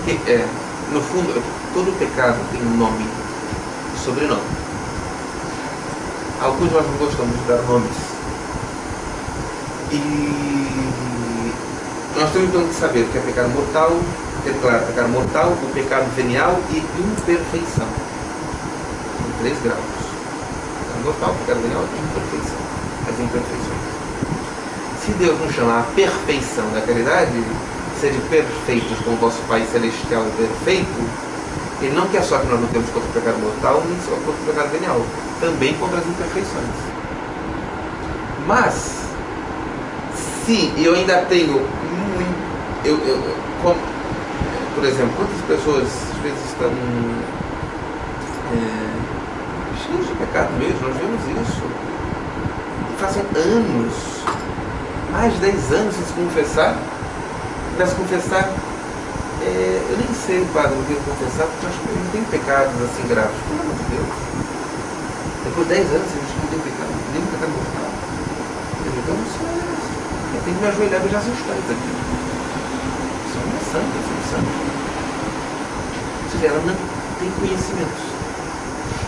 porque, no fundo, todo pecado tem um nome e sobrenome. Alguns nós não gostamos de dar nomes. E nós temos então que saber que é pecado mortal, pecado mortal, o pecado venial e imperfeição. São 3 graus. Pecado mortal, pecado venial e imperfeição. As imperfeições. Se Deus nos chama a perfeição da caridade, sede perfeitos como vosso Pai Celestial é perfeito, Ele não quer só que nós lutemos contra o pecado mortal, nem só contra o pecado venial, também contra as imperfeições. Mas, se eu ainda tenho por exemplo, quantas pessoas às vezes estão cheias de pecado mesmo, nós vemos isso. Passam anos, mais de 10 anos sem se confessar. Começa a confessar, eu nem sei, padre, o que eu confessar, porque eu acho que eu não tenho pecados assim graves. Pelo amor de Deus. Depois de 10 anos, a gente não tem pecado, nem pecado mortal. Então, eu tenho que me ajoelhar e beijar seus pés aqui. Isso não é santo, isso não é santo. Ou seja, ela não tem conhecimentos.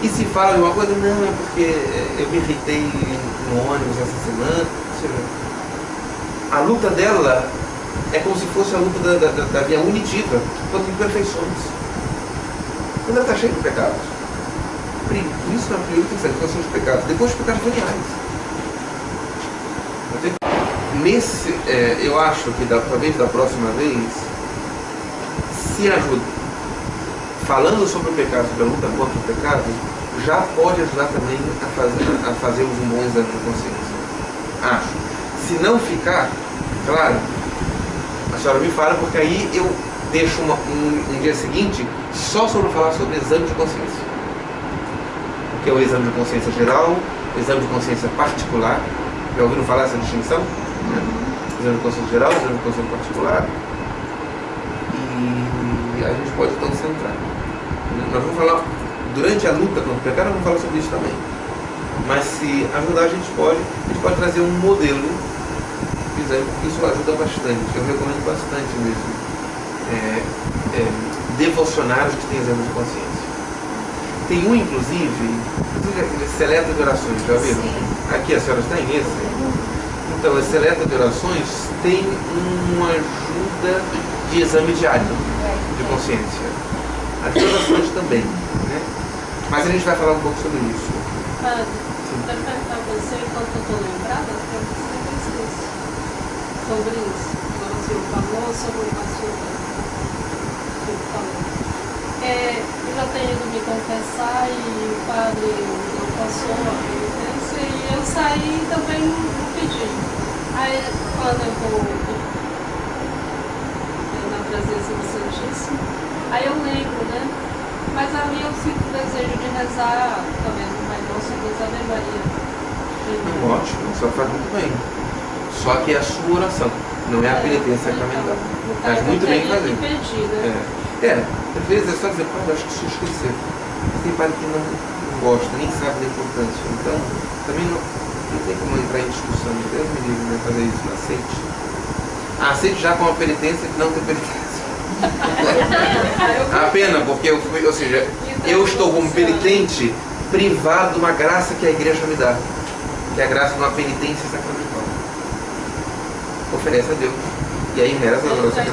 E se fala de uma coisa, não, é porque eu me irritei no ônibus essa semana. Ou seja, a luta dela é como se fosse a luta da minha unitiva contra imperfeições. Quando ela está cheia de pecados. Por isso, na primeira tem que saber quais são os pecados. Depois, os pecados veniais. Eu acho que talvez da próxima vez, se ajuda, falando sobre o pecado, sobre a luta contra o pecado, já pode ajudar também a fazer um bom exame de consciência. Acho. Se não ficar, claro, a senhora me fala, porque aí eu deixo um dia seguinte só sobre falar sobre exame de consciência. Que é o exame de consciência geral, o exame de consciência particular. Já ouviram falar essa distinção? Exame de consciência geral, exame de consciência particular. E a gente pode então centrar. Nós vamos falar, durante a luta contra o pecado, vamos falar sobre isso também. Mas se ajudar, a gente pode trazer um modelo de exame, porque isso ajuda bastante. Eu recomendo bastante mesmo. Devocionários que têm exame de consciência. Tem um, inclusive, seleta de orações, já viram? Sim. Aqui a senhora está em esse? Então, a seleta de orações tem uma ajuda de exame diário de consciência. As orações também, né? Mas a gente vai falar um pouco sobre isso. Padre, quero perguntar a você, enquanto eu estou lembrada, porque eu sempre esqueço sobre isso. Quando o senhor falou sobre o assunto que ele falou. Eu já tenho ido me confessar e o padre não passou a penitência e eu saí também não pedi. Aí quando eu vou na presença do Santíssimo, aí eu lembro, né? Mas ali eu sinto o desejo de rezar também no Pai Nosso e Deus Ave Maria. Ótimo, você faz muito bem. Só que é a sua oração, não é a penitência sacramental. Mas muito bem fazer. Pedir, né? Às vezes é só dizer, pai, acho que se esqueceu. Tem pai que não gosta, nem sabe da importância. Então, também não tem como entrar em discussão. Deus me livre, né? Fazer isso, não aceite. Aceite já com a penitência que não tem penitência. A pena, porque eu estou como penitente privado de uma graça que a igreja me dá, que é a graça de uma penitência sacramental. Oferece a Deus. E aí reza a nossa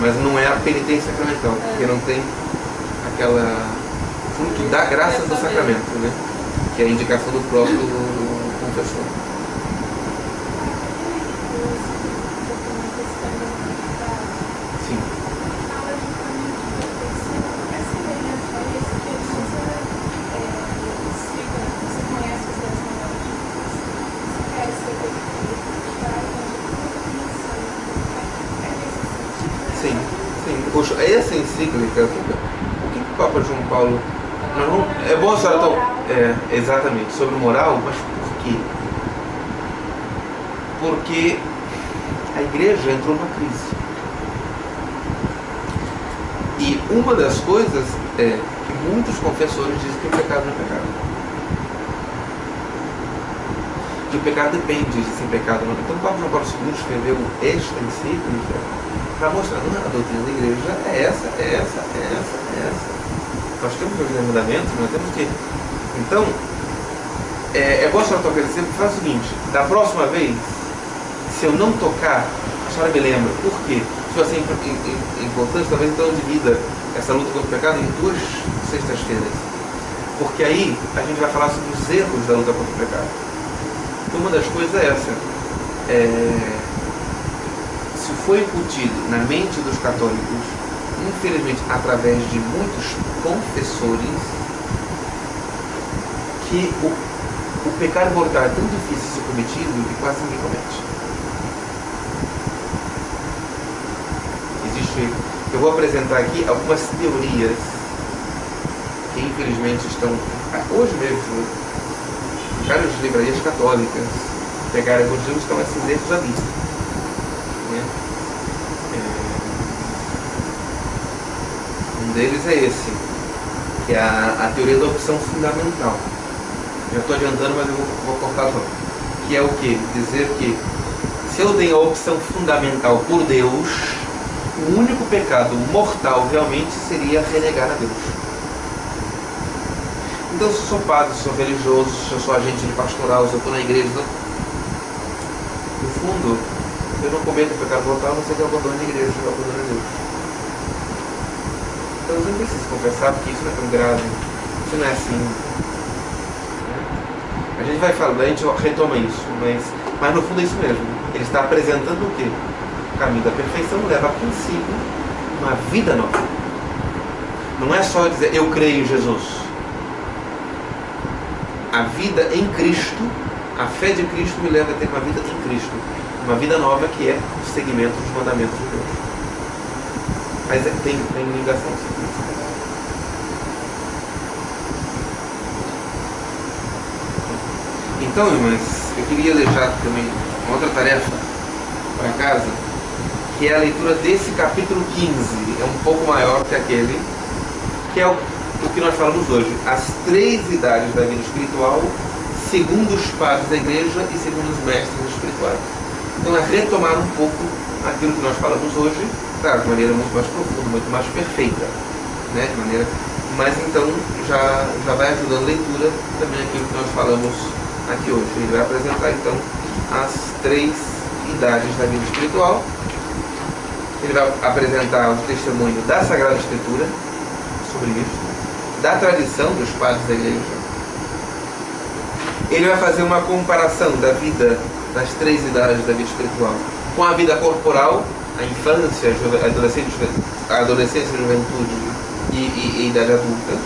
mas não é a penitência sacramental, porque não tem aquela fruto da graça do sacramento, né? Que é a indicação do próprio confessor. Sim. Poxa, essa encíclica, o que o Papa João Paulo... É bom a senhora exatamente, sobre moral, mas por quê? Porque a igreja entrou numa crise. E uma das coisas é que muitos confessores dizem que o pecado não é pecado. Que o pecado depende de ser pecado ou não. Então o Papa João Paulo II escreveu esta encíclica para mostrar, não, a doutrina da igreja é essa, é essa, é essa, é essa. Nós temos os 10 mandamentos, nós temos que... Então, é bom a senhora tocar esse exemplo, faz o seguinte, da próxima vez, se eu não tocar, a senhora me lembra. Por quê? Isso assim é importante, talvez então divida essa luta contra o pecado em 2 sextas-feiras. Porque aí a gente vai falar sobre os erros da luta contra o pecado. Então, uma das coisas é essa. Se foi incutido na mente dos católicos, infelizmente através de muitos confessores, que o pecado mortal é tão difícil de ser cometido que quase ninguém comete. Eu vou apresentar aqui algumas teorias que infelizmente estão, hoje mesmo, em várias livrarias católicas, pegaram alguns livros que estão esses erros à vista. Né? Um deles é esse, que é a teoria da opção fundamental. Já estou adiantando, mas eu vou cortar logo. Que é o quê? Dizer que se eu tenho a opção fundamental por Deus, o único pecado mortal realmente seria renegar a Deus. Então, se eu sou padre, se eu sou religioso, se eu sou agente de pastoral, se eu estou na igreja, no fundo, eu não cometo pecado mortal, a não ser que eu abandone a igreja, eu abandone a Deus. Então, eu não preciso confessar, porque isso não é tão grave, isso não é assim. A gente vai falando, a gente retoma isso, mas no fundo é isso mesmo. Ele está apresentando o quê? O caminho da perfeição leva consigo uma vida nova. Não é só dizer, eu creio em Jesus. A vida em Cristo, a fé de Cristo me leva a ter uma vida em Cristo. Uma vida nova que é o seguimento dos mandamentos de Deus. Mas tem ligação com isso. Então, irmãs, eu queria deixar também uma outra tarefa para casa, que é a leitura desse capítulo 15. É um pouco maior que aquele, que é o que nós falamos hoje. As 3 idades da vida espiritual, segundo os padres da igreja e segundo os mestres espirituais. Então é retomar um pouco aquilo que nós falamos hoje, claro, de maneira muito mais profunda, muito mais perfeita, né? De maneira... Mas então já vai ajudando a leitura também aquilo que nós falamos aqui hoje. Ele vai apresentar então as 3 idades da vida espiritual. Ele vai apresentar o testemunho da Sagrada Escritura sobre isso, da tradição dos padres da igreja. Ele vai fazer uma comparação da vida das 3 idades da vida espiritual com a vida corporal, a infância, a adolescência, a juventude e idade adulta.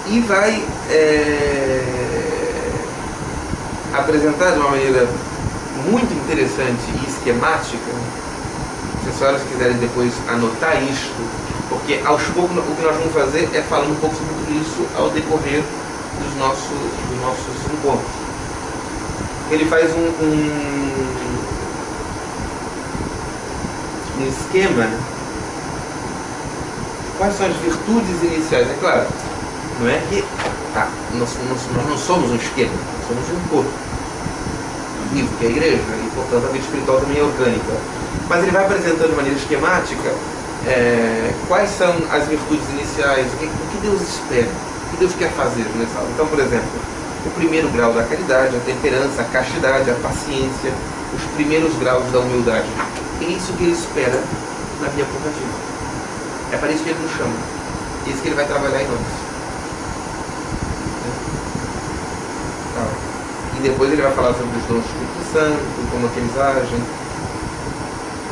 E vai apresentar de uma maneira muito interessante e esquemática. Se as senhoras quiserem depois anotar isto, porque aos poucos o que nós vamos fazer é falar um pouco sobre tudo isso ao decorrer dos nossos encontros. Ele faz um esquema. Quais são as virtudes iniciais? É claro, não é que nós não somos um esquema, nós somos um corpo vivo, que é a igreja, e portanto a vida espiritual também é orgânica. Mas ele vai apresentando de maneira esquemática quais são as virtudes iniciais, o que Deus espera, o que Deus quer fazer nessa aula. Então, por exemplo, o primeiro grau da caridade, a temperança, a castidade, a paciência, os primeiros graus da humildade. É isso que ele espera na via purgativa. É para isso que ele nos chama. É isso que ele vai trabalhar em nós. E depois ele vai falar sobre os dons do Espírito Santo, como é que eles agem.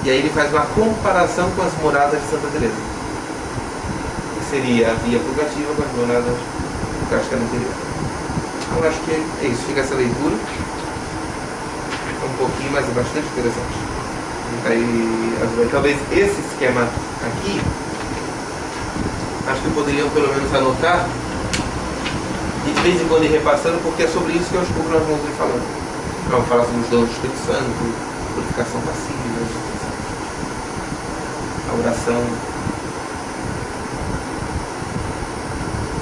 E aí ele faz uma comparação com as moradas de Santa Teresa, que seria a via purgativa com as moradas do castelo interior. Então acho que é isso, fica essa leitura. É um pouquinho, mas é bastante interessante. Aí, talvez esse esquema aqui, acho que poderiam pelo menos anotar e de vez em quando ir repassando, porque é sobre isso que aos poucos nós vamos ir falando. Vamos falar sobre os dons do Espírito Santo, purificação passiva, a oração